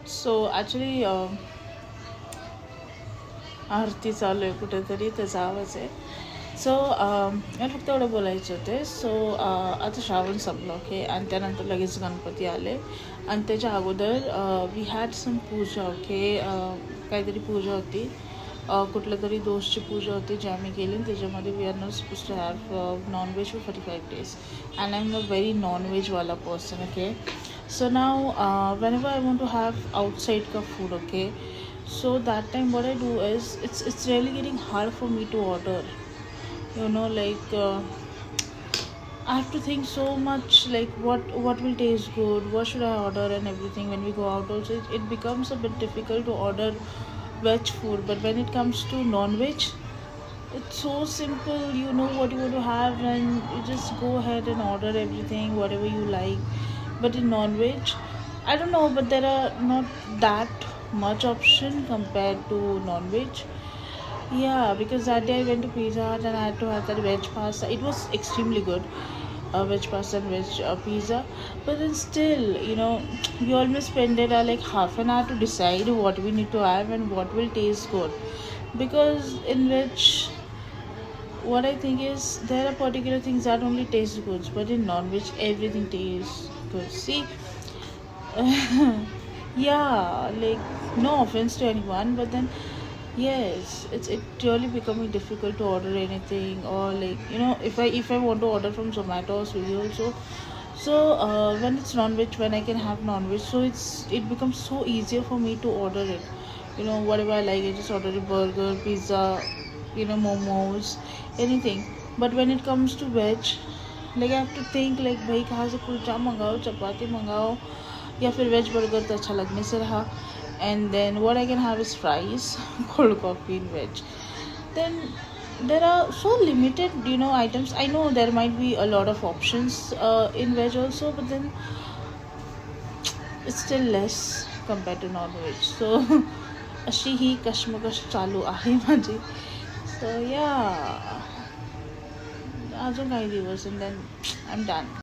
So actually, आरती चालू आहे कुठेतरी, त्याचा आवाज आहे. सो मला फक्त एवढं बोलायचं होते. सो आता श्रावण संपलं, ओके, आणि त्यानंतर लगेच गणपती आले. आणि त्याच्या अगोदर we had some puja, okay. काहीतरी पूजा होती, कुठल्या तरी दोषची पूजा होती जी आम्ही केली. त्याच्यामध्ये we are not suppose to have non veg for 45 days, and I am a very नॉनव्हेजवाला person, okay. So now, whenever I want to have outside ka food, okay, so that time what I do is it's really getting hard for me to order. Like I have to think so much, like what will taste good, what should I order, and everything. When we go out also, it becomes a bit difficult to order veg food. But when it comes to non-veg, it's so simple. You know what you want to have, and you just go ahead and order everything, whatever you like. But in non-veg, I don't know, but there are not that much option compared to non-veg. Yeah, because that day I went to Pizza Hut and I had to have that veg pasta. It was extremely good, veg pasta and veg pizza. But then still, we almost spend it like half an hour to decide what we need to have and what will taste good. Because in veg, what I think is there are particular things that only taste good, but in non-veg everything tastes good. See, yeah, like no offense to anyone, but then yes, it really becoming difficult to order anything. Or like if I want to order from Zomato or Swiggy also. So when it's non-veg, when I can have non-veg, so it becomes so easier for me to order it. Whatever I like, I just order a burger, pizza, momos, anything. But when it comes to veg, like I have to think like भाई कहाँ से कुलचा मंगाओ, चपाती मंगाओ, या फिर veg burger तो अच्छा लगने से रहा. And then what I can have is fries, cold coffee in veg. Then there are so limited items. I know there might be a lot of options in veg also, but then it's still less compared to non-veg. So अशी ही कशमकश चालू आहे माझी. So yeah, अजून काही दिवस and then I'm done.